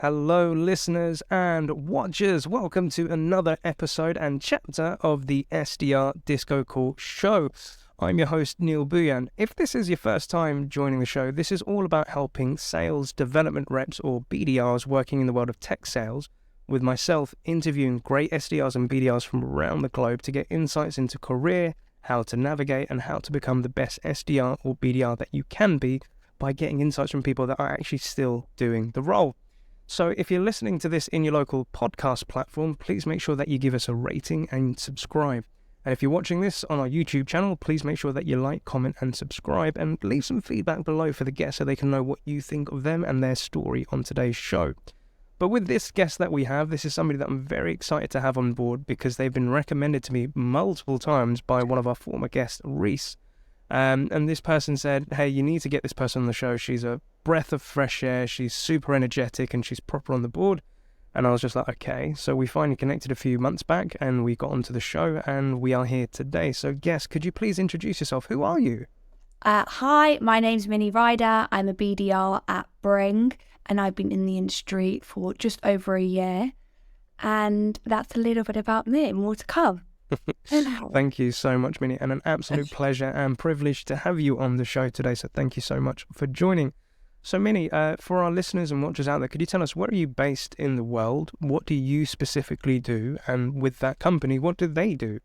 Hello, listeners and watchers. Welcome to another episode and chapter of the SDR Disco Call Show. I'm your host, Neil Bhuiyan. If this is your first time joining the show, this is all about helping sales development reps or BDRs working in the world of tech sales, with myself interviewing great SDRs and BDRs from around the globe to get insights into career, how to navigate, and how to become the best SDR or BDR that you can be by getting insights from people that are actually still doing the role. So if you're listening to this in your local podcast platform, please make sure that you give us a rating and subscribe. And if you're watching this on our YouTube channel, please make sure that you like, comment, and subscribe, and leave some feedback below for the guests so they can know what you think of them and their story on today's show. But with this guest that we have, this is somebody that I'm very excited to have on board because they've been recommended to me multiple times by one of our former guests, Reese. And this person said, hey, you need to get this person on the show. She's a breath of fresh air. She's super energetic and she's proper on the board. And I was just like, okay. So we finally connected a few months back and we got onto the show and we are here today. So guest, could you please introduce yourself? Who are you? Hi, my name's Minnie Ryder. I'm a BDR at Bringg and I've been in the industry for just over a year. And that's a little bit about me. More to come. Thank you so much, Minnie, and an absolute pleasure and privilege to have you on the show today. So thank you so much for joining. So Minnie, for our listeners and watchers out there, could you tell us, where are you based in the world? What do you specifically do? And with that company, what do they do?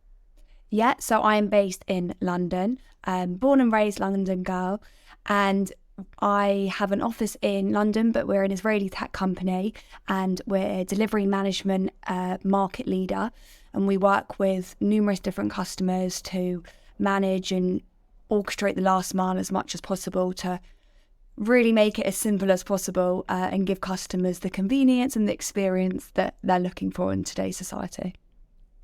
Yeah, so I'm based in London, born and raised London girl, and I have an office in London, but we're an Israeli tech company and we're a delivery management market leader. And we work with numerous different customers to manage and orchestrate the last mile as much as possible to really make it as simple as possible and give customers the convenience and the experience that they're looking for in today's society.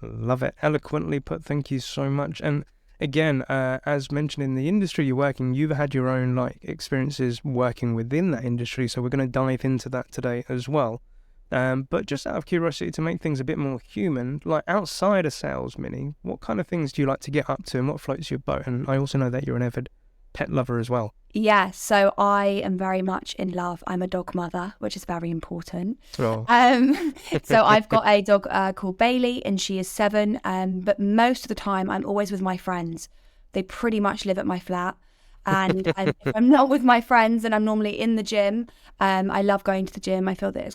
Love it. Eloquently put. Thank you so much. And again, as mentioned in the industry you're working, you've had your own experiences working within that industry. So we're going to dive into that today as well. But just out of curiosity, to make things a bit more human, outside of sales, Minnie, what kind of things do you like to get up to and what floats your boat? And I also know that you're an avid pet lover as well. Yeah, so I am very much in love. I'm a dog mother, which is very important. Oh. So I've got a dog called Bailey and she is 7. But most of the time I'm always with my friends. They pretty much live at my flat. And if I'm not with my friends, then I'm normally in the gym. I love going to the gym. I feel that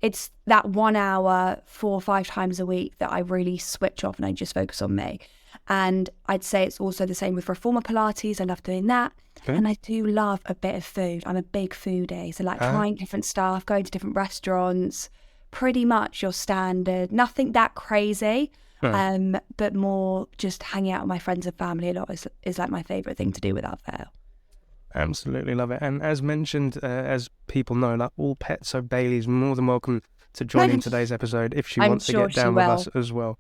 it's that 1 hour, 4 or 5 times a week that I really switch off and I just focus on me. And I'd say it's also the same with Reformer Pilates. I love doing that. Okay. And I do love a bit of food. I'm a big foodie. So trying different stuff, going to different restaurants, pretty much your standard, nothing that crazy. But more just hanging out with my friends and family a lot is my favourite thing to do without fail. Absolutely love it. And as mentioned, as people know, all pets, so Bailey's more than welcome to join in today's episode if she wants to get down with us as well.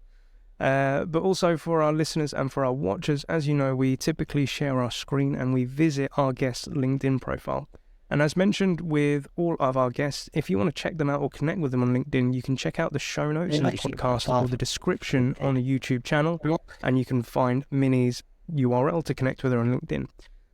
But also for our listeners and for our watchers, as you know, we typically share our screen and we visit our guest's LinkedIn profile. And as mentioned with all of our guests, if you want to check them out or connect with them on LinkedIn, you can check out the show notes in the podcast or the description on the YouTube channel, and you can find Minnie's URL to connect with her on LinkedIn.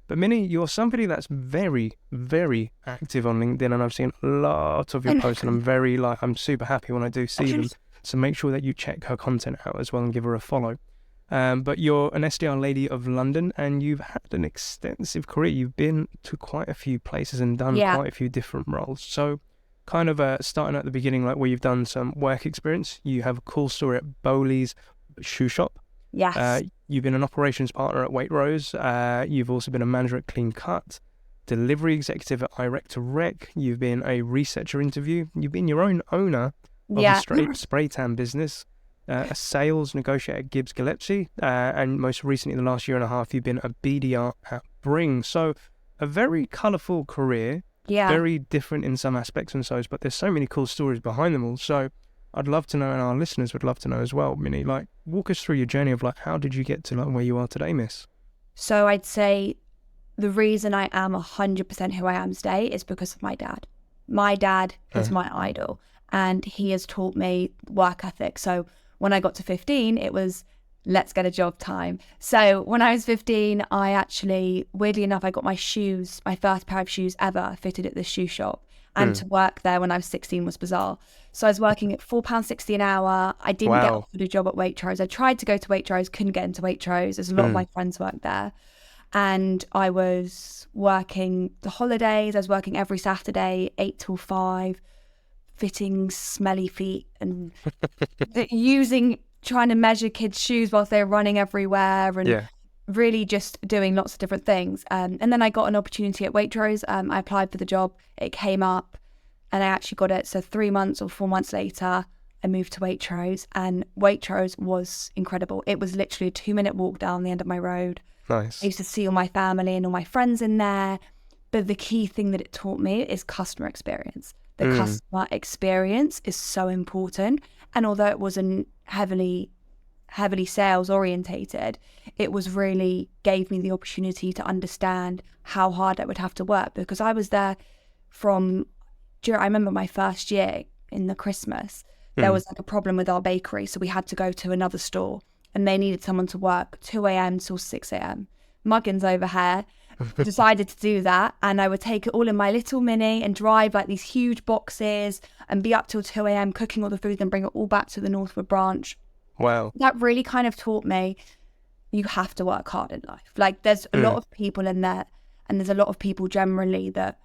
But Minnie, you're somebody that's very, very active on LinkedIn, and I've seen lots of your posts, and I'm super happy when I do see them. So make sure that you check her content out as well and give her a follow. But you're an SDR lady of London, and you've had an extensive career. You've been to quite a few places and done quite a few different roles. So kind of starting at the beginning, where you've done some work experience. You have a cool story at Bowley's shoe shop. Yes. You've been an operations partner at Waitrose. You've also been a manager at Clean Cut, delivery executive at iRec to Rec. You've been a researcher interview. You've been your own owner of a spray tan business, a sales negotiator at Gibbs Gillespie, and most recently, in the last year and a half, you've been a BDR at Bringg. So a very colourful career, very different in some aspects and so, but there's so many cool stories behind them all. So I'd love to know, and our listeners would love to know as well, Minnie, walk us through your journey of how did you get to where you are today, miss? So I'd say the reason I am 100% who I am today is because of my dad. My dad is my idol, and he has taught me work ethic. So when I got to 15, it was let's get a job time. So when I was 15, I actually, weirdly enough, I got my first pair of shoes ever fitted at this shoe shop. And to work there when I was 16 was bizarre. So I was working at £4.60 an hour. I didn't get offered a job at Waitrose. I tried to go to Waitrose, couldn't get into Waitrose, as a lot of my friends worked there. And I was working the holidays. I was working every Saturday, 8 till 5, fitting smelly feet and trying to measure kids' shoes whilst they were running everywhere, and really just doing lots of different things. And then I got an opportunity at Waitrose. I applied for the job. It came up and I actually got it. So 3 months or 4 months later, I moved to Waitrose, and Waitrose was incredible. It was literally a 2-minute walk down the end of my road. Nice. I used to see all my family and all my friends in there. But the key thing that it taught me is customer experience. The customer experience is so important. And although it wasn't heavily sales orientated, it was really gave me the opportunity to understand how hard I would have to work, because I was there I remember my first year in the Christmas, there was like a problem with our bakery. So we had to go to another store and they needed someone to work 2 a.m. till 6 a.m. Muggins over here. Decided to do that, and I would take it all in my little Mini and drive like these huge boxes and be up till 2 a.m. cooking all the food and bring it all back to the Northwood branch. Wow. That really kind of taught me you have to work hard in life. Like there's a lot of people in there, and there's a lot of people generally that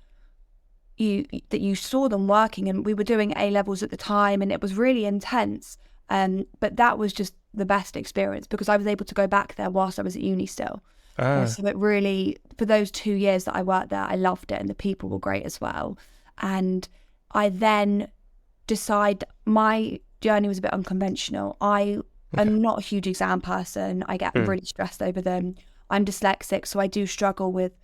you saw them working, and we were doing A-levels at the time and it was really intense. But that was just the best experience because I was able to go back there whilst I was at uni still. So it really, for those 2 years that I worked there, I loved it, and the people were great as well. And I then my journey was a bit unconventional. I am not a huge exam person. I get really stressed over them. I'm dyslexic, so I do struggle with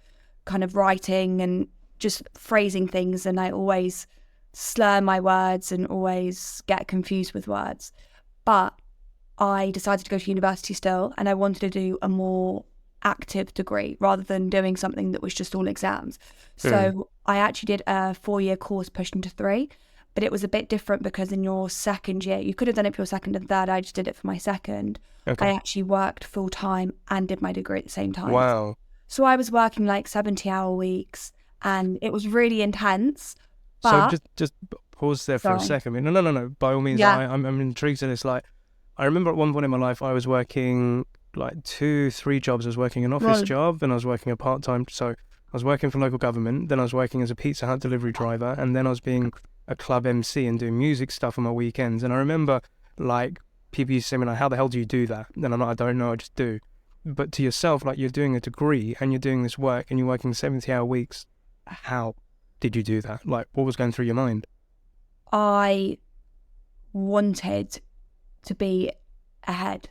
kind of writing and just phrasing things, and I always slur my words and always get confused with words. But I decided to go to university still, and I wanted to do a more active degree rather than doing something that was just all exams. So I actually did a 4-year course pushed into 3, but it was a bit different because in your second year, you could have done it for your second and third. I just did it for my second. I actually worked full time and did my degree at the same time. Wow. So I was working like 70-hour weeks, and it was really intense. But... So just pause there for a second. No. By all means, I'm intrigued in this. Like, I remember at one point in my life, I was working like 2-3 jobs. I was working an office job, then I was working a part-time. So I was working for local government, then I was working as a Pizza Hut delivery driver, and then I was being a club MC and doing music stuff on my weekends. And I remember like people used to say me like, how the hell do you do that? And I'm like, I don't know, I just do. But to yourself, like you're doing a degree and you're doing this work and you're working 70-hour weeks. How did you do that? Like, what was going through your mind? I wanted to be ahead.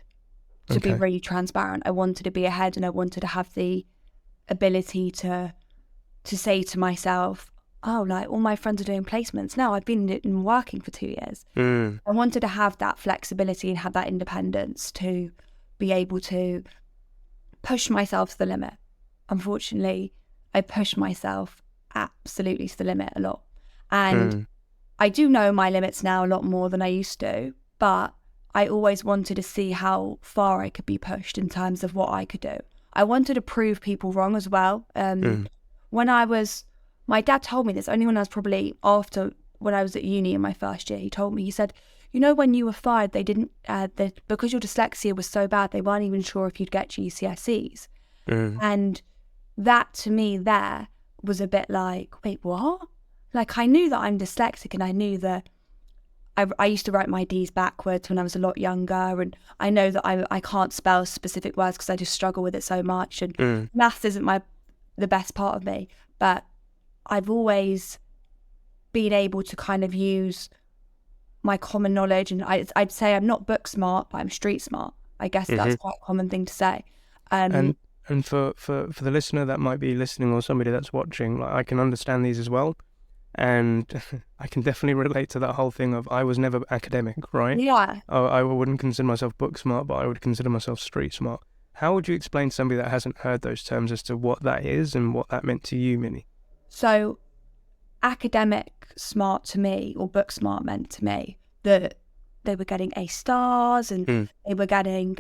To be really transparent, I wanted to be ahead, and I wanted to have the ability to say to myself, oh, like all my friends are doing placements now. I've been working for 2 years. I wanted to have that flexibility and have that independence to be able to push myself to the limit. Unfortunately, I pushed myself absolutely to the limit a lot. And I do know my limits now a lot more than I used to, but I always wanted to see how far I could be pushed in terms of what I could do. I wanted to prove people wrong as well. My dad told me this only when I was probably when I was at uni in my first year. He told me, he said, you know, when you were 5, they didn't, because your dyslexia was so bad, they weren't even sure if you'd get GCSEs. And that to me there was a bit like, wait, what? Like I knew that I'm dyslexic, and I knew that I used to write my D's backwards when I was a lot younger, and I know that I can't spell specific words because I just struggle with it so much, and maths isn't the best part of me, but I've always been able to kind of use my common knowledge, and I'd say I'm not book smart, but I'm street smart. I guess that's quite a common thing to say. And for the listener that might be listening or somebody that's watching, like I can understand these as well. And I can definitely relate to that whole thing of I was never academic, right? Yeah. I wouldn't consider myself book smart, but I would consider myself street smart. How would you explain to somebody that hasn't heard those terms as to what that is and what that meant to you, Minnie? So academic smart to me, or book smart, meant to me that they were getting A stars, and they were getting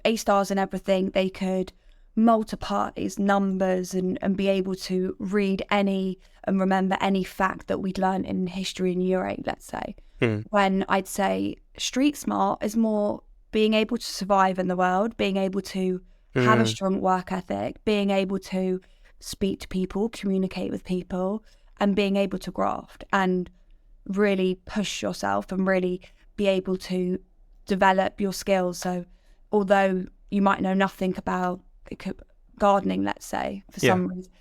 A stars in everything. They could multiply these numbers and be able to read any and remember any fact that we'd learned in history and Year 8, let's say. When I'd say street smart is more being able to survive in the world, being able to have a strong work ethic, being able to speak to people, communicate with people, and being able to graft and really push yourself and really be able to develop your skills. So although you might know nothing about gardening, let's say, for some reason,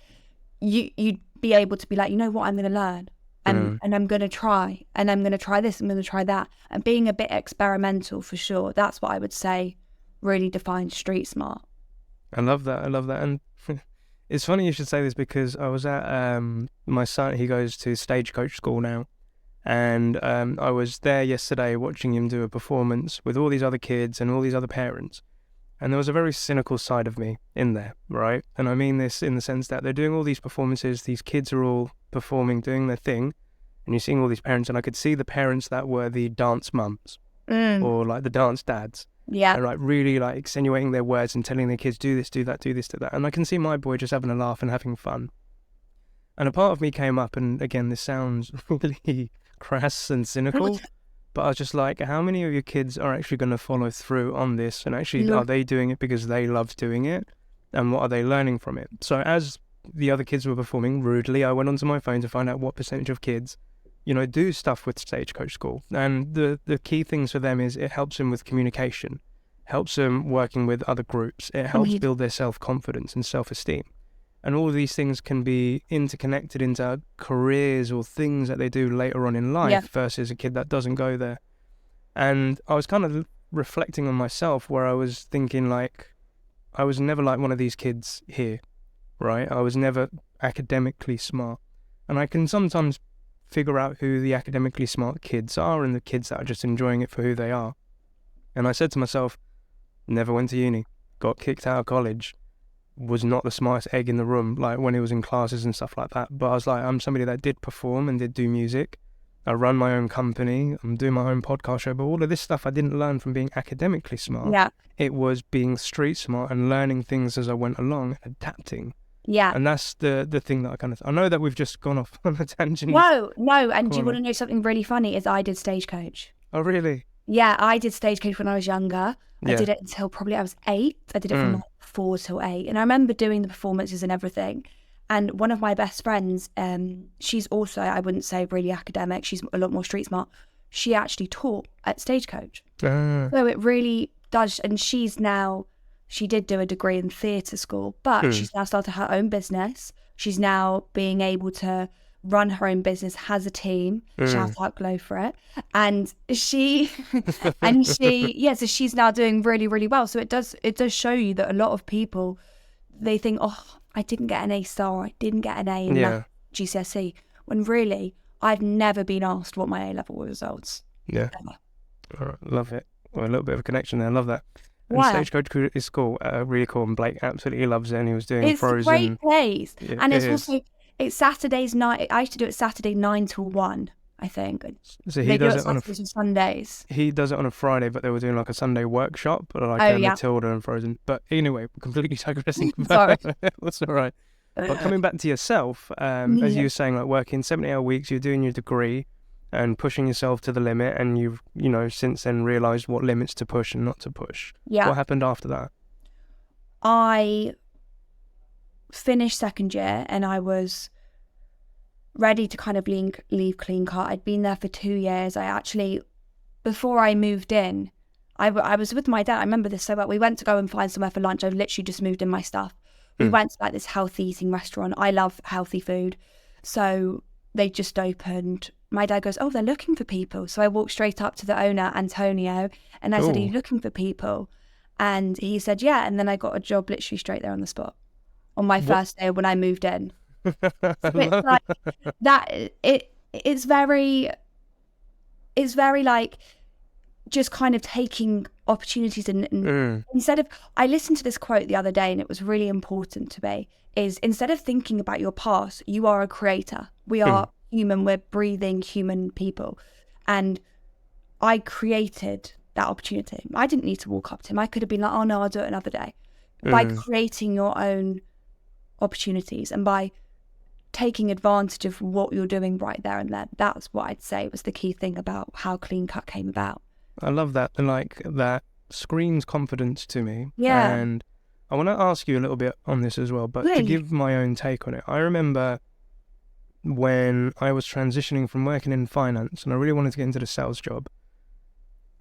you'd be able to be like, you know what, I'm going to learn. And I'm going to try, and I'm going to try this, I'm going to try that. And being a bit experimental, for sure. That's what I would say really defines street smart. I love that. And it's funny you should say this, because I was at my son, he goes to Stagecoach School now. And I was there yesterday watching him do a performance with all these other kids and all these other parents. And there was a very cynical side of me in there, right? And I mean this in the sense that they're doing all these performances, these kids are all performing, doing their thing, and you're seeing all these parents, and I could see the parents that were the dance mums or like the dance dads. Yeah. And like really like extenuating their words and telling their kids, do this, do that, do this, do that. And I can see my boy just having a laugh and having fun. And a part of me came up, and again, this sounds really crass and cynical, but I was just like, how many of your kids are actually going to follow through on this? And actually, are they doing it because they love doing it? And what are they learning from it? So as the other kids were performing rudely, I went onto my phone to find out what percentage of kids, do stuff with Stagecoach School. And the key things for them is it helps them with communication, helps them working with other groups. It helps build their self-confidence and self-esteem. And all of these things can be interconnected into careers or things that they do later on in life versus a kid that doesn't go there. And I was kind of reflecting on myself, where I was thinking like, I was never like one of these kids here, right? I was never academically smart. And I can sometimes figure out who the academically smart kids are and the kids that are just enjoying it for who they are. And I said to myself, never went to uni, got kicked out of college, was not the smartest egg in the room, like when it was in classes and stuff like that. But I was like, I'm somebody that did perform and did do music. I run my own company. I'm doing my own podcast show. But all of this stuff I didn't learn from being academically smart. Yeah. It was being street smart and learning things as I went along, adapting. Yeah. And that's the thing that I know that we've just gone off on a tangent. No. And do you want to know something really funny? Is I did Stagecoach. Oh, really? Yeah, I did Stagecoach when I was younger. I did it until probably I was 8. I did it from like 4 till 8. And I remember doing the performances and everything. And one of my best friends, she's also, I wouldn't say really academic, she's a lot more street smart. She actually taught at Stagecoach. So it really does. And she did do a degree in theatre school, but she's now started her own business. She's now being able to run her own business, has a team, shout out Glow for it. And so she's now doing really, really well. So it does show you that a lot of people, they think, oh, I didn't get an A star, I didn't get an A in that GCSE, when really, I've never been asked what my A-level results. Yeah. Ever. All right, love it. Well, a little bit of a connection there, I love that. And Wow. Stagecoach is cool, really cool, and Blake absolutely loves it, and he was doing Frozen. It's a great place. Yeah, and it's also, it's Saturdays night. I used to do it Saturday 9 till 1, I think. So he does it on Saturdays and Sundays. He does it on a Friday, but they were doing like a Sunday workshop, like Matilda and Frozen. But anyway, completely digressing. Sorry. That's all right. But coming back to yourself, as you were saying, like working 70-hour weeks, you're doing your degree and pushing yourself to the limit, and you've, since then realised what limits to push and not to push. Yeah. What happened after that? I finished second year and I was ready to kind of leave Clean Cut. I'd been there for 2 years. I actually, before I moved in, I was with my dad. I remember this so well. We went to go and find somewhere for lunch. I literally just moved in my stuff. We went to like this healthy eating restaurant. I love healthy food. So they just opened. My dad goes, oh, they're looking for people. So I walked straight up to the owner, Antonio, and I said, are you looking for people? And he said, yeah. And then I got a job literally straight there on the spot on my first day when I moved in. So it's like that. It's very like just kind of taking opportunities and instead of, I listened to this quote the other day and it was really important to me, is instead of thinking about your past, you are a creator. We are human, we're breathing human people. And I created that opportunity. I didn't need to walk up to him. I could have been like, oh no, I'll do it another day. by creating your own opportunities and by taking advantage of what you're doing right there and then. That's what I'd say was the key thing about how Clean Cut came about. I love that. And like that screams confidence to me. Yeah. And I want to ask you a little bit on this as well, but to give my own take on it. I remember when I was transitioning from working in finance and I really wanted to get into the sales job.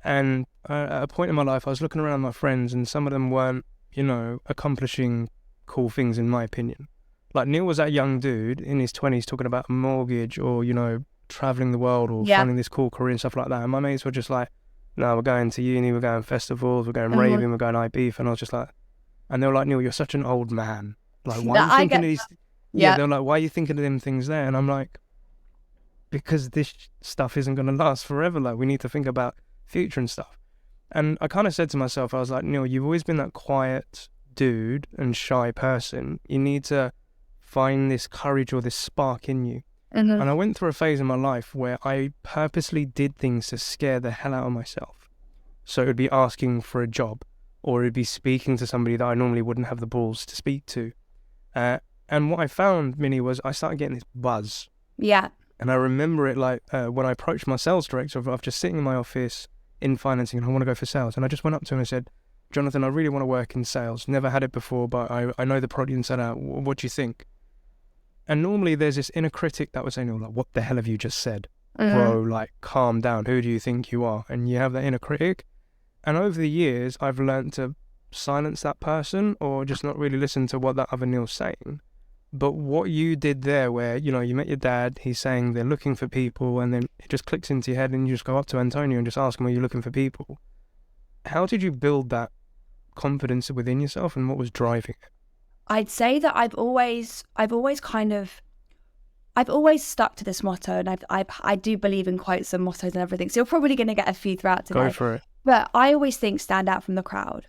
And at a point in my life, I was looking around my friends and some of them weren't, accomplishing cool things in my opinion. Like Neil was that young dude in his 20s talking about a mortgage or, traveling the world or finding this cool career and stuff like that. And my mates were just like, no, we're going to uni, we're going festivals, we're going raving, we're going Ibiza. And I was just like, and they were like, Neil, you're such an old man. Like, why are you thinking of these? Yeah, they're like, why are you thinking of them things there? And I'm like, because this stuff isn't going to last forever. Like, we need to think about future and stuff. And I kind of said to myself, I was like, Neil, you've always been that quiet dude and shy person. You need to find this courage or this spark in you. And I went through a phase in my life where I purposely did things to scare the hell out of myself. So it would be asking for a job, or it would be speaking to somebody that I normally wouldn't have the balls to speak to. And what I found, Minnie, was I started getting this buzz. Yeah. And I remember it like when I approached my sales director of just sitting in my office in financing and I want to go for sales. And I just went up to him and said, Jonathan, I really want to work in sales. Never had it before, but I know the product inside out. What do you think? And normally there's this inner critic that was saying, like, what the hell have you just said? Bro, like, calm down. Who do you think you are? And you have that inner critic. And over the years, I've learned to silence that person or just not really listen to what that other Neil's saying. But what you did there where, you met your dad, he's saying they're looking for people, and then it just clicks into your head and you just go up to Antonio and just ask him, are you looking for people? How did you build that confidence within yourself and what was driving it? I'd say that I've always stuck to this motto, and I do believe in quotes and mottos and everything. So you're probably going to get a few throughout today. Go for it. But I always think stand out from the crowd.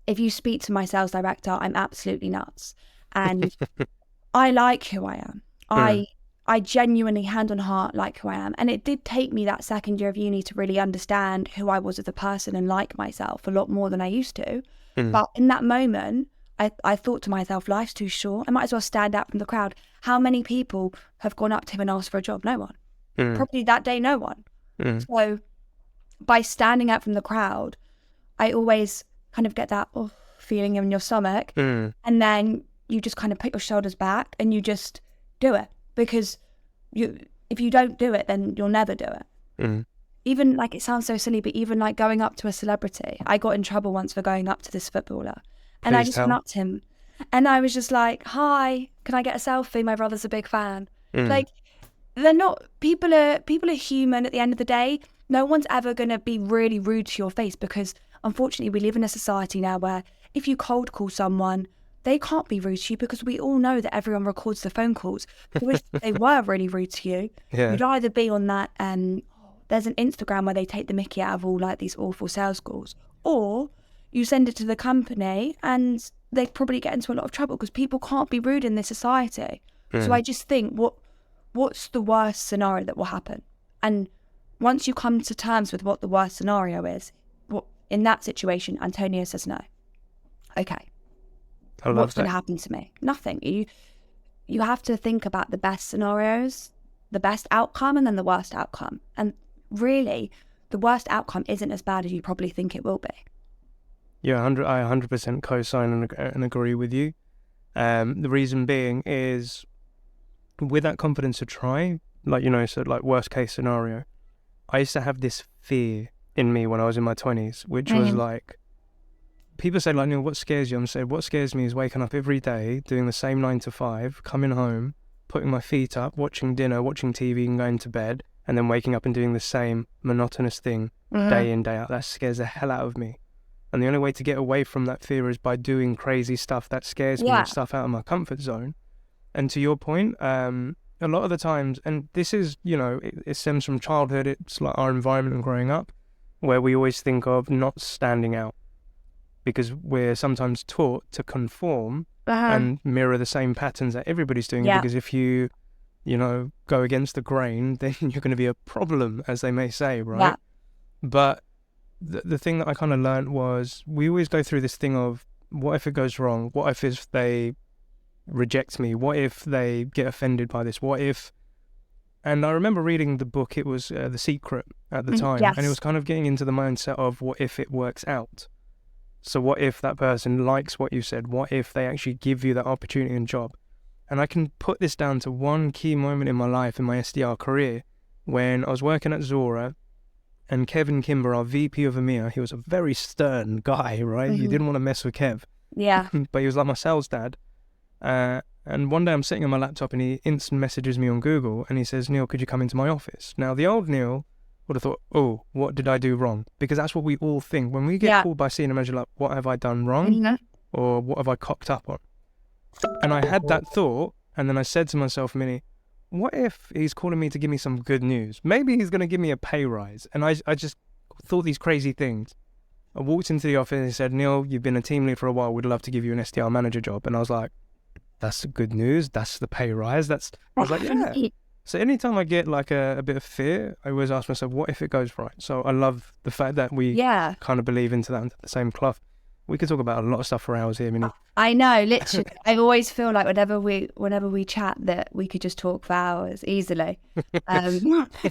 If you speak to my sales director, I'm absolutely nuts, and I like who I am. I genuinely, hand on heart, like who I am. And it did take me that second year of uni to really understand who I was as a person and like myself a lot more than I used to. But in that moment, I thought to myself, life's too short. I might as well stand out from the crowd. How many people have gone up to him and asked for a job? No one. Probably that day, no one. So by standing out from the crowd, I always kind of get that feeling in your stomach. And then you just kind of put your shoulders back and you just do it. Because if you don't do it, then you'll never do it. Even like, it sounds so silly, but even like going up to a celebrity, I got in trouble once for going up to this footballer. And I just went up to him and I was just like, hi, can I get a selfie? My brother's a big fan. Like, they're not, people are human at the end of the day. No one's ever going to be really rude to your face, because unfortunately we live in a society now where if you cold call someone, they can't be rude to you, because we all know that everyone records the phone calls. So if they were really rude to you, you'd either be on that, there's an Instagram where they take the mickey out of all like these awful sales calls, or you send it to the company and they probably get into a lot of trouble because people can't be rude in this society. So I just think, what's the worst scenario that will happen? And once you come to terms with what the worst scenario is, in that situation, Antonio says no. Okay. What's going to happen to me? Nothing. You have to think about the best scenarios, the best outcome, and then the worst outcome. And really, the worst outcome isn't as bad as you probably think it will be. Yeah, I 100% co-sign and agree with you. The reason being is, with that confidence to try, like, so like worst case scenario, I used to have this fear in me when I was in my 20s, which was like, people say, like, Neil, what scares you? I'm saying, what scares me is waking up every day, doing the same 9 to 5, coming home, putting my feet up, watching dinner, watching TV and going to bed, and then waking up and doing the same monotonous thing day in, day out. That scares the hell out of me. And the only way to get away from that fear is by doing crazy stuff that scares me, stuff out of my comfort zone. And to your point, a lot of the times, and this is, it stems from childhood, it's like our environment and growing up, where we always think of not standing out, because we're sometimes taught to conform and mirror the same patterns that everybody's doing. Because if you go against the grain, then you're going to be a problem, as they may say, right? But the thing that I kind of learned was we always go through this thing of, what if it goes wrong? What if they reject me? What if they get offended by this? What if... And I remember reading the book, it was The Secret at the time, Yes. and it was kind of getting into the mindset of, what if it works out? So what if that person likes what you said? What if they actually give you that opportunity and job? And I can put this down to one key moment in my life, in my SDR career, when I was working at Zora, and Kevin Kimber, our VP of EMEA, he was a very stern guy, right? You didn't want to mess with Kev. Yeah. But he was like my sales dad. And one day I'm sitting on my laptop and he instant messages me on Google and he says, Neil, could you come into my office? Now, the old Neil would have thought, oh, what did I do wrong? Because that's what we all think. When we get called by senior manager, like, what have I done wrong? Or what have I cocked up on? And I had that thought, and then I said to myself, Minnie, what if he's calling me to give me some good news? Maybe he's going to give me a pay rise. And I just thought these crazy things. I walked into the office and he said, Neil, you've been a team lead for a while. We'd love to give you an SDR manager job. And I was like, that's the good news. That's the pay rise. I was like, yeah. So anytime I get like a bit of fear, I always ask myself, what if it goes right? So I love the fact that we kind of believe into that, under the same cloth. We could talk about a lot of stuff for hours here, Minnie. I know, literally. I always feel like whenever we chat that we could just talk for hours easily.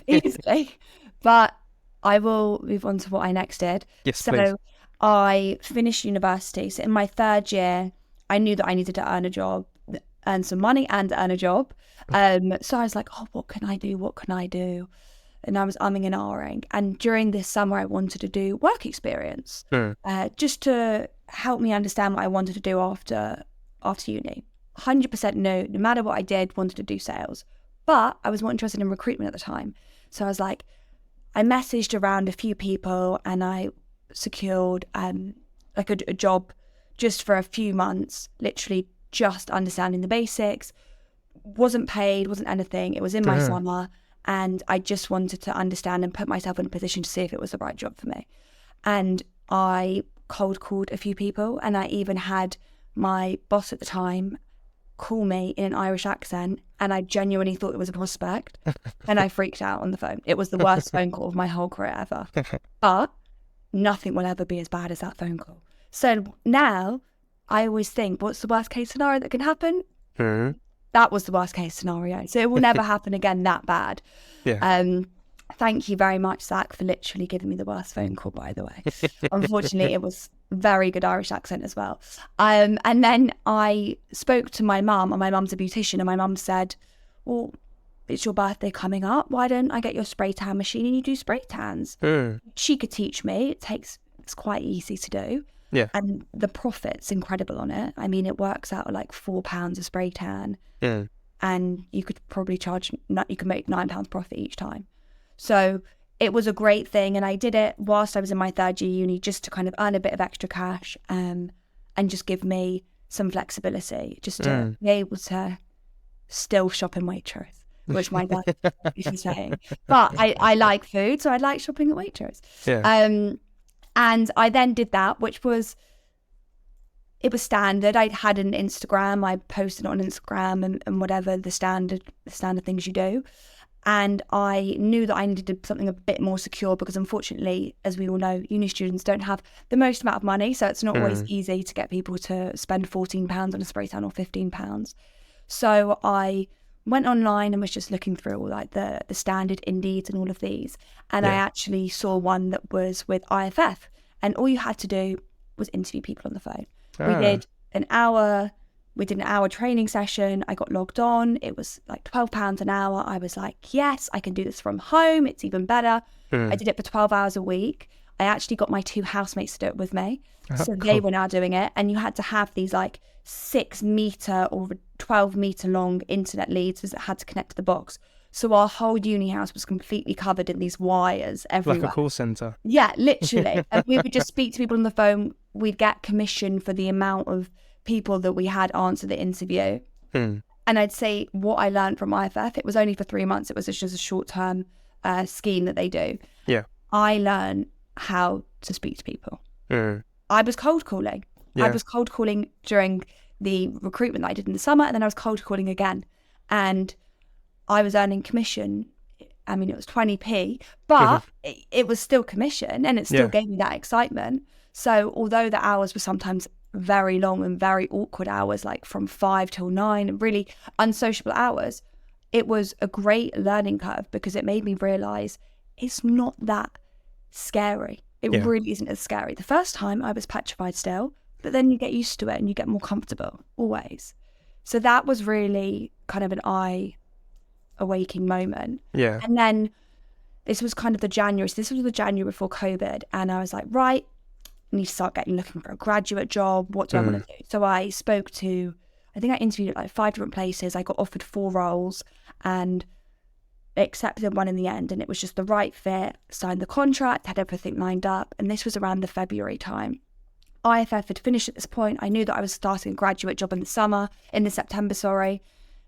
Easily. But I will move on to what I next did. Yes, please. So I finished university. So in my third year, I knew that I needed to earn a job, earn some money and earn a job. So I was like, oh, what can I do? What can I do? And I was umming and ahhing. And during this summer, I wanted to do work experience, just to help me understand what I wanted to do after uni. 100% no matter what I did, wanted to do sales. But I was more interested in recruitment at the time. So I was like, I messaged around a few people and I secured like a job just for a few months, literally just understanding the basics. Wasn't paid, wasn't anything. It was in my summer. And I just wanted to understand and put myself in a position to see if it was the right job for me. And I cold called a few people, and I even had my boss at the time call me in an Irish accent, and I genuinely thought it was a prospect, and I freaked out on the phone. It was the worst phone call of my whole career ever. But nothing will ever be as bad as that phone call. So now I always think, what's the worst case scenario that can happen? That was the worst case scenario. So it will never happen again that bad. Thank you very much, Zach, for literally giving me the worst phone call, by the way. Unfortunately, it was very good Irish accent as well. And then I spoke to my mum, and my mum's a beautician, and my mum said, well, it's your birthday coming up. Why don't I get your spray tan machine and you do spray tans? She could teach me. It's quite easy to do. Yeah. And the profit's incredible on it. I mean, it works out at like £4 a spray tan. Yeah. And you could probably you could make £9 profit each time. So it was a great thing. And I did it whilst I was in my third year uni, just to kind of earn a bit of extra cash and just give me some flexibility, just to be able to still shop in Waitrose, which my dad is saying. But I like food, so I like shopping at Waitrose. Yeah. And I then did that, it was standard. I had an Instagram. I posted on Instagram and whatever the standard things you do. And I knew that I needed something a bit more secure because, unfortunately, as we all know, uni students don't have the most amount of money. So it's not always easy to get people to spend £14 on a spray tan or £15. So I went online and was just looking through all like the standard Indeeds and all of these. And I actually saw one that was with IFF. And all you had to do was interview people on the phone. We did an hour training session. I got logged on. It was like £12 an hour. I was like, yes, I can do this from home. It's even better. I did it for 12 hours a week. I actually got my 2 housemates to do it with me. So they were now doing it. And you had to have these like 6 meter or 12 meter long internet leads that had to connect to the box. So our whole uni house was completely covered in these wires everywhere. Like a call centre. Yeah, literally. And we would just speak to people on the phone. We'd get commission for the amount of people that we had answer the interview. And I'd say what I learned from IFF, it was only for 3 months. It was just a short-term scheme that they do. Yeah. I learned how to speak to people. I was cold calling. I was cold calling during the recruitment that I did in the summer, and then I was cold calling again. And I was earning commission I mean, it was 20p, but it was still commission, and it still gave me that excitement. So although the hours were sometimes very long and very awkward hours, like from 5 till 9, and really unsociable hours, it was a great learning curve because it made me realize it's not that scary. It really isn't as scary. The first time I was petrified still, but then you get used to it and you get more comfortable always. So that was really kind of an eye-awakening moment. Yeah. And then this was kind of the January. So this was the January before COVID. And I was like, right, I need to start looking for a graduate job. What do I want to do? So I spoke to, I think I interviewed at like 5 different places. I got offered 4 roles and accepted one in the end. And it was just the right fit, signed the contract, had everything lined up. And this was around the February time. IFF had finished at this point. I knew that I was starting a graduate job in the September, sorry.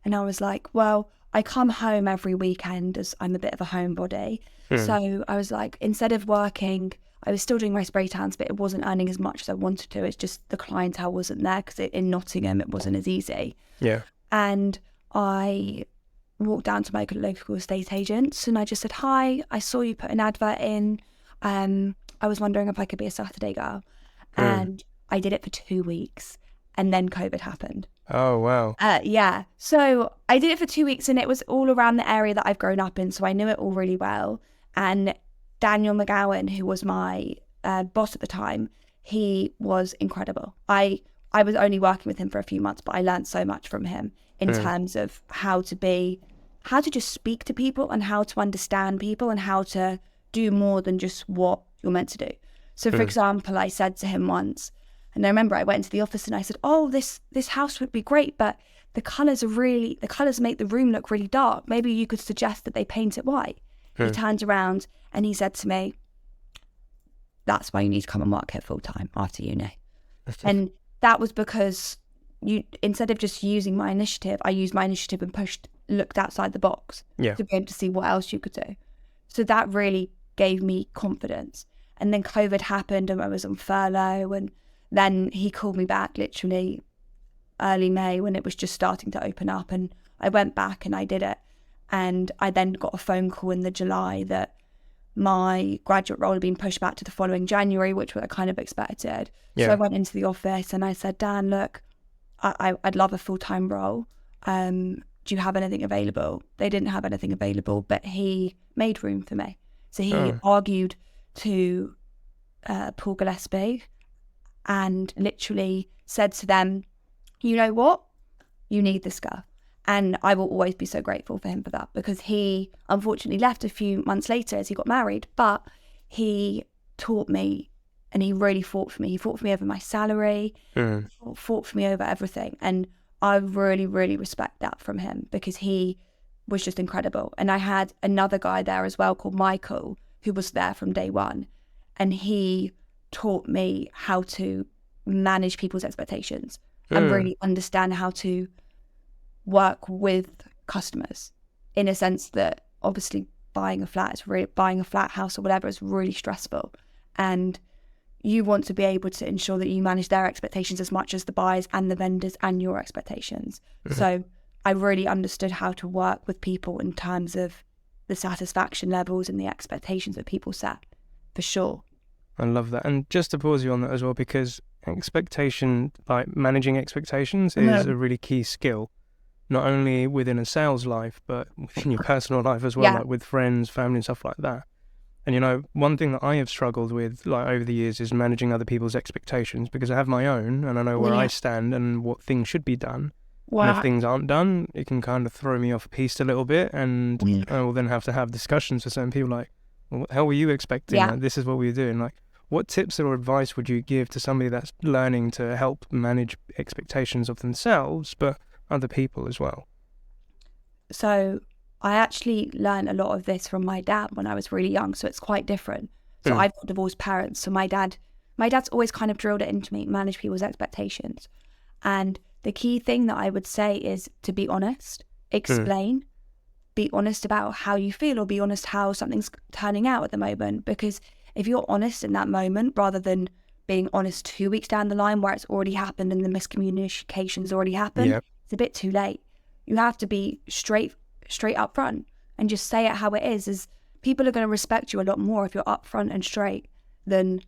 And I was like, well, I come home every weekend as I'm a bit of a homebody. So I was like, instead of working, I was still doing my spray tans, but it wasn't earning as much as I wanted to. It's just the clientele wasn't there because in Nottingham, it wasn't as easy. Yeah. And I walked down to my local estate agents and I just said, hi, I saw you put an advert in. I was wondering if I could be a Saturday girl. And I did it for 2 weeks and then COVID happened. Oh, wow. Yeah. So I did it for 2 weeks and it was all around the area that I've grown up in. So I knew it all really well. And Daniel McGowan, who was my boss at the time, he was incredible. I was only working with him for a few months, but I learned so much from him in terms of how to just speak to people and how to understand people and how to do more than just what you're meant to do. So, for example, I said to him once, and I remember I went into the office and I said, oh, this house would be great, but the colours make the room look really dark. Maybe you could suggest that they paint it white. He turned around and he said to me, that's why you need to come and work here full time after uni. And that was because instead of just using my initiative, I used my initiative and looked outside the box to be able to see what else you could do. So that really gave me confidence. And then COVID happened and I was on furlough, and then he called me back literally early May when it was just starting to open up, and I went back and I did it. And I then got a phone call in the July that my graduate role had been pushed back to the following January, which I kind of expected. So I went into the office and I said, Dan, look, I'd love a full-time role. Do you have anything available? They didn't have anything available, but he made room for me. So he argued to Paul Gillespie and literally said to them, you know what? You need this girl. And I will always be so grateful for him for that, because he unfortunately left a few months later as he got married, but he taught me and he really fought for me. He fought for me over my salary, fought for me over everything. And I really, really respect that from him because he was just incredible. And I had another guy there as well called Michael, who was there from day one. And he taught me how to manage people's expectations and really understand how to work with customers, in a sense that obviously buying a flat house or whatever is really stressful, and you want to be able to ensure that you manage their expectations as much as the buyers and the vendors and your expectations. So I really understood how to work with people in terms of the satisfaction levels and the expectations that people set, for sure. I love that. And just to pause you on that as well, because managing expectations is a really key skill, not only within a sales life, but within your personal life as well, like with friends, family and stuff like that. And, one thing that I have struggled with over the years is managing other people's expectations, because I have my own and I know where I stand and what things should be done. Wow. And if things aren't done, it can kind of throw me off piste a little bit, and I will then have to have discussions with certain people like, well, what the hell were you expecting? Like, this is what we were doing. Like, what tips or advice would you give to somebody that's learning to help manage expectations of themselves, but other people as well? So I actually learned a lot of this from my dad when I was really young, so it's quite different. So I've got divorced parents, so my dad's always kind of drilled it into me, manage people's expectations. And the key thing that I would say is to be honest, explain, be honest about how you feel, or be honest how something's turning out at the moment. Because if you're honest in that moment, rather than being honest 2 weeks down the line where it's already happened and the miscommunication's already happened, it's a bit too late. You have to be straight up front and just say it how it is people are going to respect you a lot more if you're upfront and straight than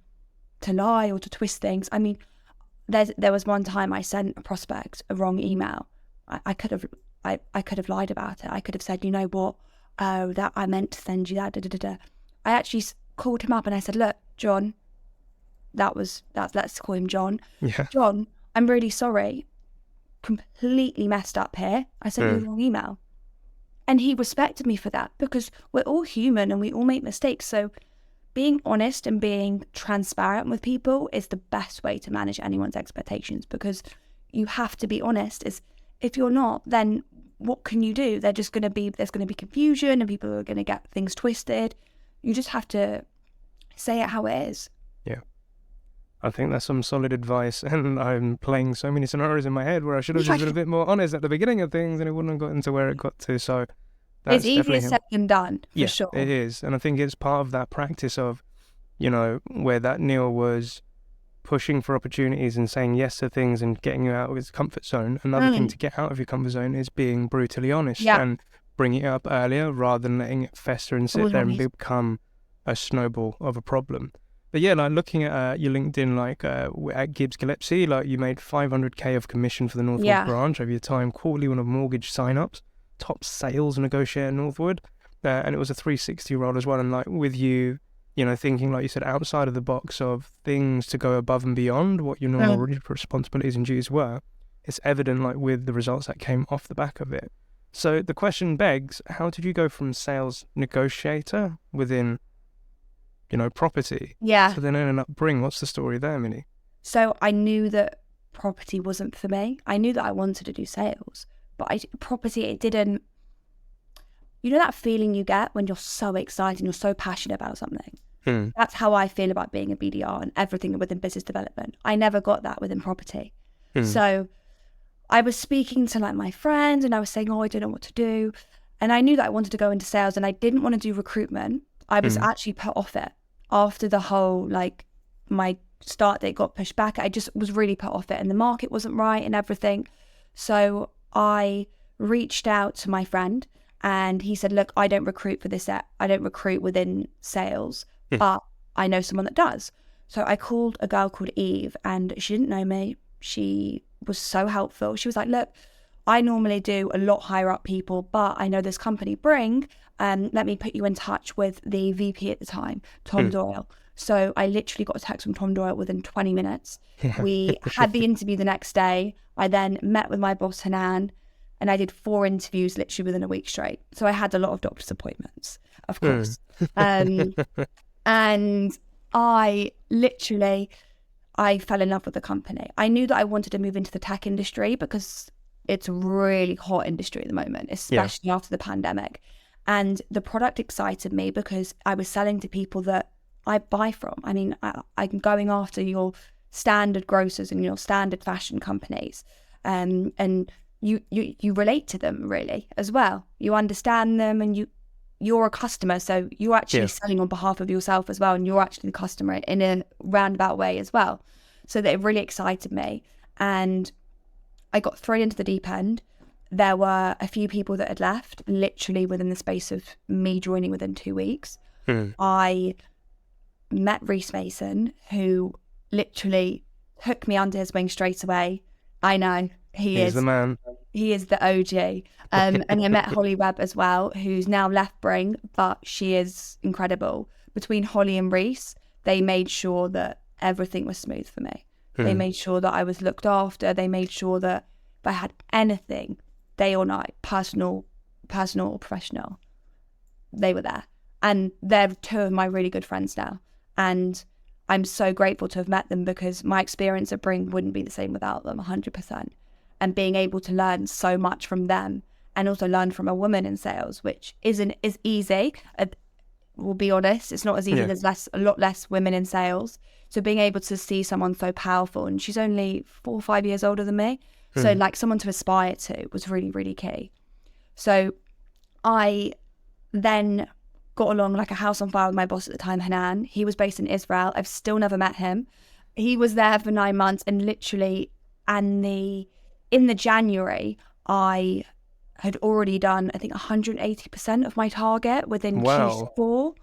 to lie or to twist things. I mean, there was one time I sent a prospect a wrong email. I could have lied about it. I could have said, you know what, that I meant to send you that. I actually called him up and I said, look, John, let's call him John. Yeah. John, I'm really sorry. Completely messed up here. I sent you the wrong email. And he respected me for that, because we're all human and we all make mistakes. So being honest and being transparent with people is the best way to manage anyone's expectations, because you have to be honest. If you're not, then what can you do? There's going to be confusion and people are going to get things twisted. You just have to say it how it is. Yeah. I think that's some solid advice, and I'm playing so many scenarios in my head where I should have just been a bit more honest at the beginning of things and it wouldn't have gotten to where it got to. So that's it's easier said than done, for sure. It is. And I think it's part of that practice of, where that Neil was pushing for opportunities and saying yes to things and getting you out of his comfort zone. Another thing to get out of your comfort zone is being brutally honest and bringing it up earlier rather than letting it fester and sit there and become a snowball of a problem. But yeah, like looking at your LinkedIn, like at Gibbs Gillespie, like you made 500k of commission for the Northwood branch over your time, quarterly one of mortgage sign-ups, top sales negotiator at Northwood, and it was a 360 role as well. And like with you, thinking, like you said, outside of the box of things to go above and beyond what your normal responsibilities and duties were, it's evident like with the results that came off the back of it. So the question begs, how did you go from sales negotiator within property to then ending up Bringg? What's the story there, Minnie? So I knew that property wasn't for me. I knew that I wanted to do sales, but property, it didn't. You know that feeling you get when you're so excited and you're so passionate about something? That's how I feel about being a BDR and everything within business development. I never got that within property. So I was speaking to like my friends and I was saying, I don't know what to do. And I knew that I wanted to go into sales and I didn't want to do recruitment. I was actually put off it after the whole, like, my start date got pushed back. I just was really put off it and the market wasn't right and everything. So I reached out to my friend and he said, look, I don't recruit for this. I don't recruit within sales, but I know someone that does. So I called a girl called Eve and she didn't know me. She was so helpful. She was like, look, I normally do a lot higher up people, but I know this company Bringg. Let me put you in touch with the VP at the time, Tom Doyle. So I literally got a text from Tom Doyle within 20 minutes. We had the interview the next day. I then met with my boss, Hanan, and I did 4 interviews literally within a week straight. So I had a lot of doctor's appointments, of course. And I fell in love with the company. I knew that I wanted to move into the tech industry because it's a really hot industry at the moment, especially after the pandemic. And the product excited me because I was selling to people that I buy from. I mean, I'm going after your standard grocers and your standard fashion companies. And you relate to them really as well. You understand them and you're a customer. So you're actually selling on behalf of yourself as well. And you're actually the customer in a roundabout way as well. So that it really excited me. And I got thrown into the deep end. There were a few people that had left literally within the space of me joining within 2 weeks. I met Reese Mason, who literally took me under his wing straight away. I know, he's the man. He is the OG. And I met Holly Webb as well, who's now left Bringg, but she is incredible. Between Holly and Reese, they made sure that everything was smooth for me. They made sure that I was looked after. They made sure that if I had anything, day or night, personal or professional, they were there. And they're 2 of my really good friends now. And I'm so grateful to have met them because my experience at Bringg wouldn't be the same without them, 100%. And being able to learn so much from them and also learn from a woman in sales, which isn't as easy. We'll be honest, it's not as easy. There's a lot less women in sales. So being able to see someone so powerful, and she's only 4 or 5 years older than me. So like someone to aspire to was really, really key. So I then got along like a house on fire with my boss at the time, Hanan. He was based in Israel. I've still never met him. He was there for 9 months and literally, in the January, I had already done, I think, 180% of my target within Wow. Q4.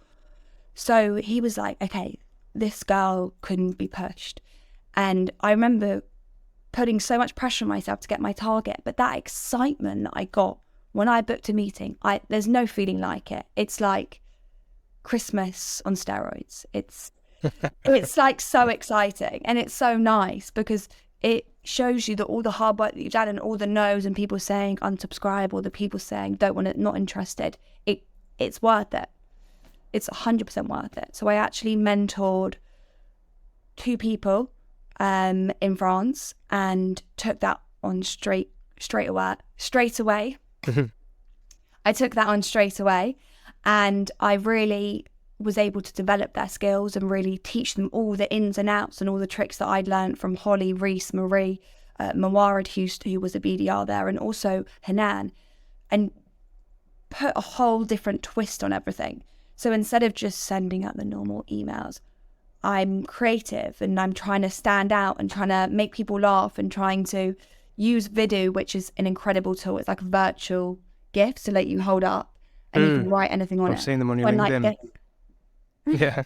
So he was like, okay, this girl couldn't be pushed. And I remember putting so much pressure on myself to get my target, but that excitement that I got when I booked a meeting, there's no feeling like it. It's like Christmas on steroids. It's like so exciting, and it's so nice because it shows you that all the hard work that you've done and all the no's and people saying unsubscribe or the people saying don't want it, not interested, it's worth it. It's 100% worth it. So I actually mentored 2 people in France and took that on straight away. I took that on straight away, and I really was able to develop their skills and really teach them all the ins and outs and all the tricks that I'd learned from Holly, Reese, Marie, Mawarid, who was a BDR there, and also Hanan, and put a whole different twist on everything. So instead of just sending out the normal emails, I'm creative and I'm trying to stand out and trying to make people laugh and trying to use Vidu, which is an incredible tool. It's like a virtual gift to let you hold up and you can write anything on it. I've seen them on your LinkedIn. Yeah.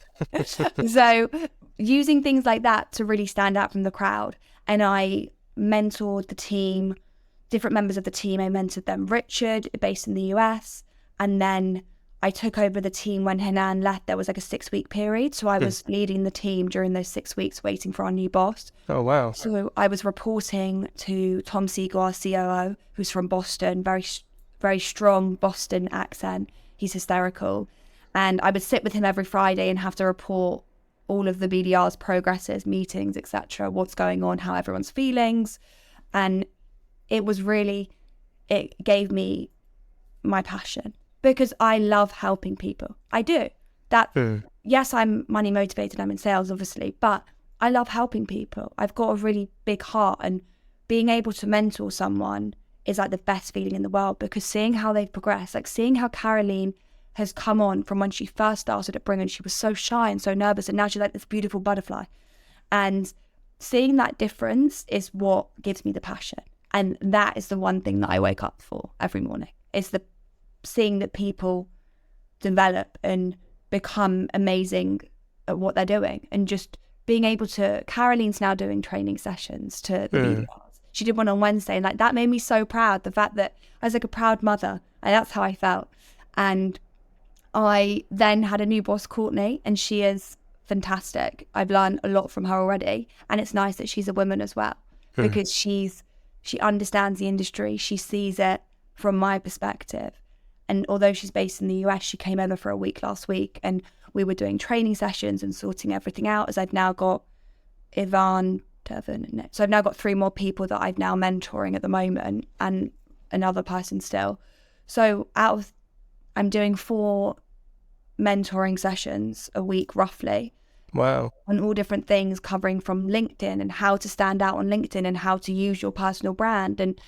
So using things like that to really stand out from the crowd. And I mentored the team, different members of the team. I mentored them. Richard, based in the US. And then I took over the team when Hanan left. There was like a 6-week period. So I was leading the team during those 6 weeks, waiting for our new boss. Oh, wow. So I was reporting to Tom Siegel, our COO, who's from Boston, very strong Boston accent. He's hysterical. And I would sit with him every Friday and have to report all of the BDR's progresses, meetings, etc., what's going on, how everyone's feelings. And it gave me my passion because I love helping people. I do. Yes, I'm money motivated, I'm in sales, obviously, but I love helping people. I've got a really big heart, and being able to mentor someone is like the best feeling in the world, because seeing how they've progressed, like seeing how Caroline has come on from when she first started at Bringg and she was so shy and so nervous, and now she's like this beautiful butterfly. And seeing that difference is what gives me the passion. And that is the one thing that I wake up for every morning. It's seeing that people develop and become amazing at what they're doing, and just being able to, Caroline's now doing training sessions to the BDRs. She did one on Wednesday, and like that made me so proud. The fact that I was like a proud mother, and that's how I felt. And I then had a new boss, Courtney, and she is fantastic. I've learned a lot from her already, and it's nice that she's a woman as well, because she understands the industry. She sees it from my perspective. And although she's based in the US, she came over for a week last week, and we were doing training sessions and sorting everything out, as I've now got Devon, so I've now got 3 more people that I've now mentoring at the moment, and another person still. So I'm doing 4 mentoring sessions a week roughly. Wow. On all different things, covering from LinkedIn and how to stand out on LinkedIn and how to use your personal brand and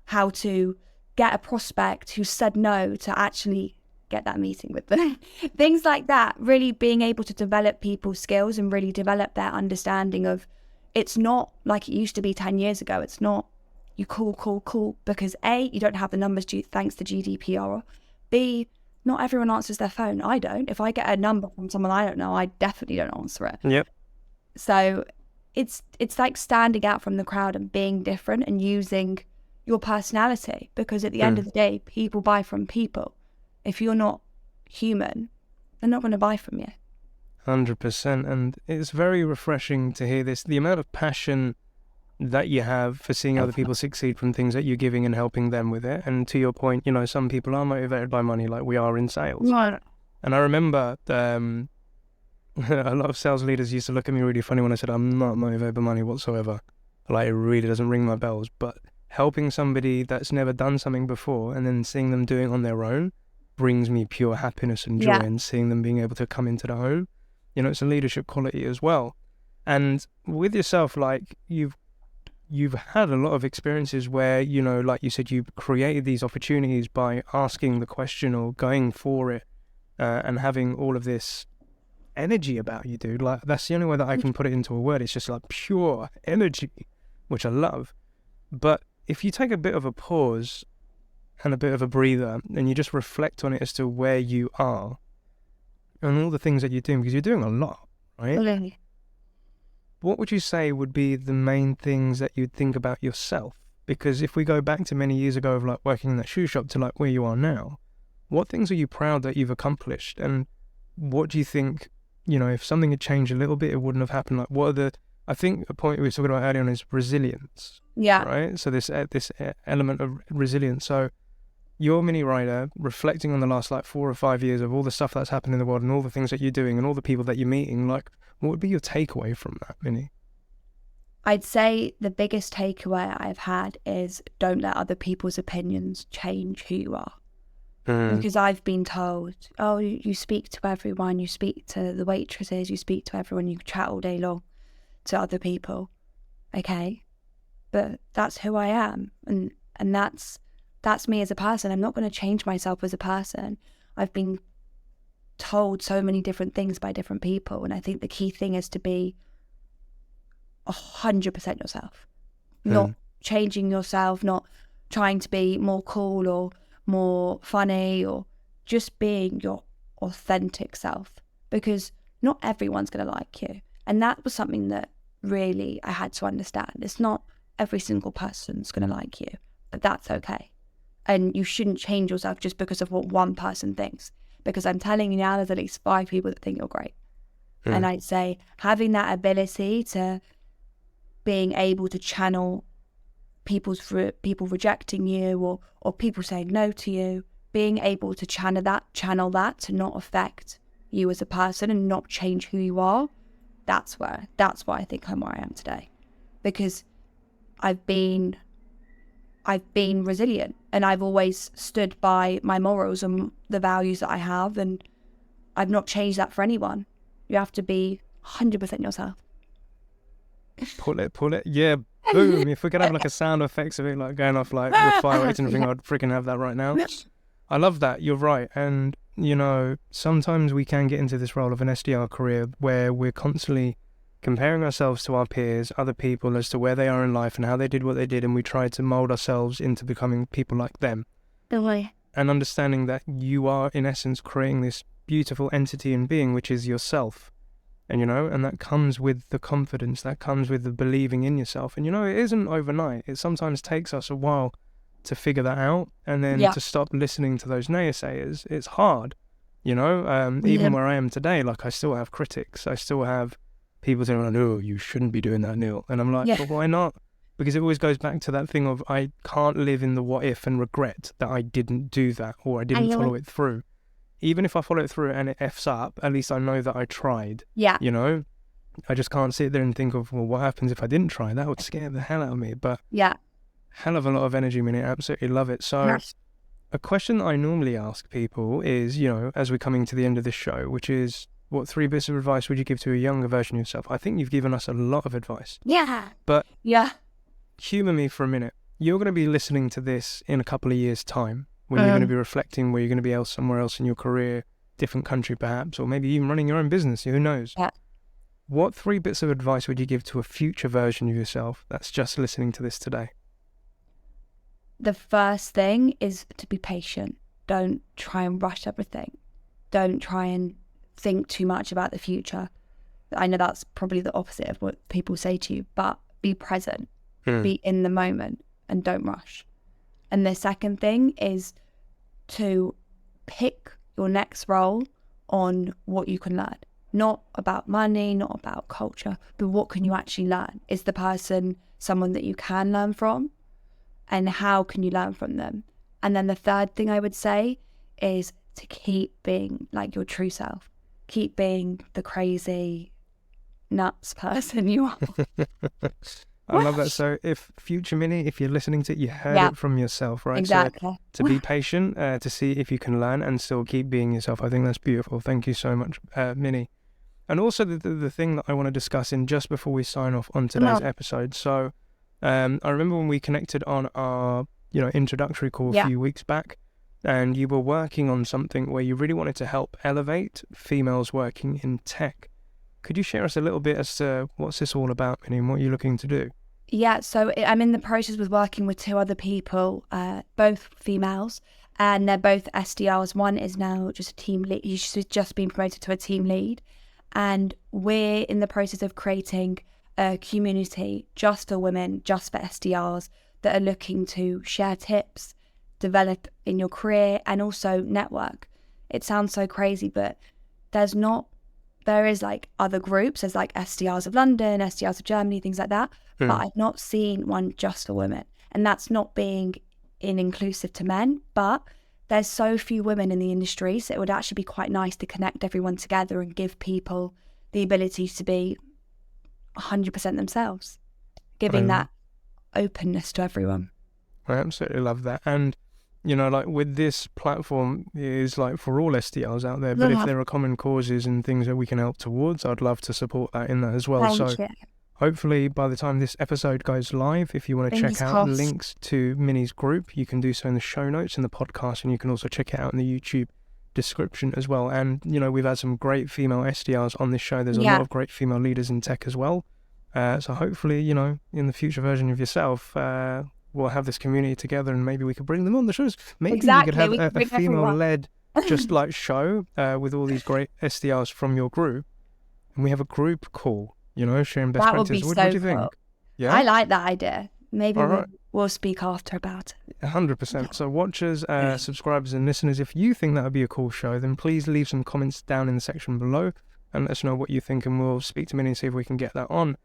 how to get a prospect who said no to actually get that meeting with them. Things like that, really being able to develop people's skills and really develop their understanding of, it's not like it used to be 10 years ago. It's not you call, because A, you don't have the numbers thanks to GDPR. B, not everyone answers their phone. I don't. If I get a number from someone I don't know, I definitely don't answer it. Yep. So it's like standing out from the crowd and being different and using your personality, because at the end of the day, people buy from people. If you're not human, they're not going to buy from you. 100%. And it's very refreshing to hear this. The amount of passion that you have for seeing other people succeed from things that you're giving and helping them with it. And to your point, some people are motivated by money, like we are in sales. Right. And I remember a lot of sales leaders used to look at me really funny when I said I'm not motivated by money whatsoever. Like, it really doesn't ring my bells. But helping somebody that's never done something before and then seeing them doing it on their own brings me pure happiness and joy. And seeing them being able to come into the home, it's a leadership quality as well. And with yourself, like you've had a lot of experiences where, like you said, you've created these opportunities by asking the question or going for it, and having all of this energy about you, dude. Like, that's the only way that I can put it into a word. It's just like pure energy, which I love. But if you take a bit of a pause and a bit of a breather, and you just reflect on it as to where you are and all the things that you're doing, because you're doing a lot, right? Really. What would you say would be the main things that you'd think about yourself? Because if we go back to many years ago of like working in that shoe shop to like where you are now, what things are you proud that you've accomplished? And what do you think, if something had changed a little bit, it wouldn't have happened? Like, what are I think a point we were talking about earlier on is resilience. Yeah. Right? So this element of resilience. So you're Minnie Ryder, reflecting on the last like 4 or 5 years of all the stuff that's happened in the world and all the things that you're doing and all the people that you're meeting, like, what would be your takeaway from that, Minnie? I'd say the biggest takeaway I've had is don't let other people's opinions change who you are. Because I've been told, oh, you speak to everyone, you speak to the waitresses, you speak to everyone, you chat all day long to other people. Okay, but that's who I am, and that's me as a person. I'm not going to change myself as a person. I've been told so many different things by different people, and I think the key thing is to be 100% yourself, not changing yourself, not trying to be more cool or more funny, or just being your authentic self, because not everyone's going to like you. And that was something that really I had to understand. It's not every single person's going to like you, but that's okay. And you shouldn't change yourself just because of what one person thinks, because I'm telling you now, there's at least 5 people that think you're great. And I'd say having that ability to being able to channel people rejecting you or people saying no to you, being able to channel that to not affect you as a person and not change who you are, that's why I think I'm where I am today. Because I've been resilient, and I've always stood by my morals and the values that I have, and I've not changed that for anyone. You have to be 100% yourself. Pull it. Yeah, boom. If we could have like a sound effects of it like going off like with fireworks and everything, I'd freaking have that right now. I love that. You're right. And, sometimes we can get into this role of an SDR career where we're constantly comparing ourselves to our peers, other people, as to where they are in life and how they did what they did, and we try to mold ourselves into becoming people like them. And understanding that you are, in essence, creating this beautiful entity and being, which is yourself. And, and that comes with the confidence, that comes with the believing in yourself. And, it isn't overnight. It sometimes takes us a while to figure that out, and then to stop listening to those naysayers. It's hard, even where I am today, like I still have critics. I still have people saying, no, you shouldn't be doing that, Neil. And I'm like, but why not? Because it always goes back to that thing of I can't live in the what if and regret that I didn't do that or I didn't follow it through. Even if I follow it through and it F's up, at least I know that I tried. Yeah. I just can't sit there and think of, well, what happens if I didn't try? That would scare the hell out of me. But hell of a lot of energy, Minnie. Absolutely love it. So a question I normally ask people is, as we're coming to the end of this show, which is, what 3 bits of advice would you give to a younger version of yourself? I think you've given us a lot of advice. Yeah. But humour me for a minute. You're going to be listening to this in a couple of years' time, when you're going to be reflecting where you're going to be somewhere else in your career, different country perhaps, or maybe even running your own business, who knows? Yeah. What 3 bits of advice would you give to a future version of yourself that's just listening to this today? The first thing is to be patient. Don't try and rush everything. Don't try and think too much about the future. I know that's probably the opposite of what people say to you, but be present, be in the moment, and don't rush. And the second thing is to pick your next role on what you can learn. Not about money, not about culture, but what can you actually learn? Is the person someone that you can learn from? And how can you learn from them? And then the third thing I would say is to keep being like your true self. Keep being the crazy, nuts person you are. I love that. So if future Minnie, if you're listening to it, you heard it from yourself, right? Exactly. So to be patient, to see if you can learn and still keep being yourself. I think that's beautiful. Thank you so much, Minnie. And also the thing that I want to discuss in just before we sign off on today's episode. So I remember when we connected on our, introductory call a few weeks back, and you were working on something where you really wanted to help elevate females working in tech. Could you share us a little bit as to what's this all about, Minnie, and what you're looking to do? Yeah, so I'm in the process with working with 2 other people, both females, and they're both SDRs. One is now just a team lead. She's just been promoted to a team lead. And we're in the process of creating a community just for women, just for SDRs that are looking to share tips, develop in your career, and also network. It sounds so crazy, but there is like other groups. There's like SDRs of London, SDRs of Germany, things like that. But I've not seen one just for women. And that's not being inclusive to men, but there's so few women in the industry. So it would actually be quite nice to connect everyone together and give people the ability to be 100% themselves, giving that openness to everyone. I absolutely love that. And, you know, like with this platform is like for all SDRs out there, but if there are common causes and things that we can help towards, I'd love to support that in that as well. Thank you. Hopefully by the time this episode goes live, if you want to check out links to Minnie's group, you can do so in the show notes in the podcast, and you can also check it out in the YouTube description as well. And, you know, we've had some great female SDRs on this show. There's a lot of great female leaders in tech as well. So hopefully, you know, in the future version of yourself, we'll have this community together, and maybe we could bring them on the shows. Maybe we could have a female-led just like show with all these great SDRs from your group, and we have a group call, you know, sharing best practice. That would be what do you think? Cool. Yeah, I like that idea. Maybe we'll speak after about it. 100%. So watchers, subscribers and listeners, if you think that would be a cool show, then please leave some comments down in the section below and let us know what you think, and we'll speak to Minnie and see if we can get that on.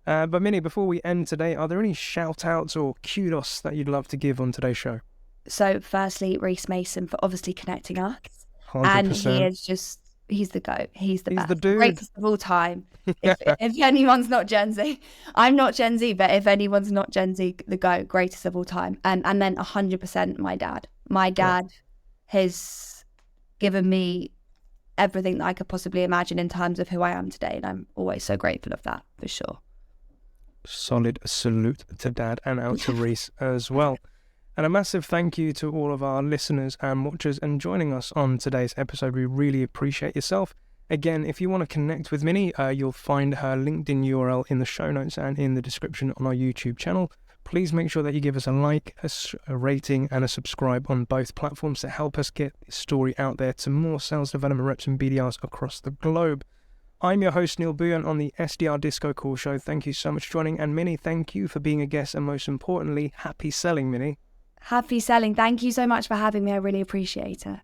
But Minnie, before we end today, are there any shout outs or kudos that you'd love to give on today's show? So firstly, Reese Mason for obviously connecting us. 100%. And he's the GOAT. He's the best. The dude. Greatest of all time. If anyone's not Gen Z, I'm not Gen Z, but if anyone's not Gen Z, the GOAT, greatest of all time. And then 100% my dad. My dad has given me everything that I could possibly imagine in terms of who I am today. And I'm always so grateful of that, for sure. Solid salute to Dad and out to Reese as well. And a massive thank you to all of our listeners and watchers and joining us on today's episode. We really appreciate yourself. Again, if you want to connect with Minnie, you'll find her LinkedIn URL in the show notes and in the description on our YouTube channel. Please make sure that you give us a like, a rating and a subscribe on both platforms to help us get this story out there to more sales development reps and BDRs across the globe. I'm your host, Neil Bhuiyan, on the SDR Disco Call Show. Thank you so much for joining. And Minnie, thank you for being a guest. And most importantly, happy selling, Minnie. Happy selling. Thank you so much for having me. I really appreciate it.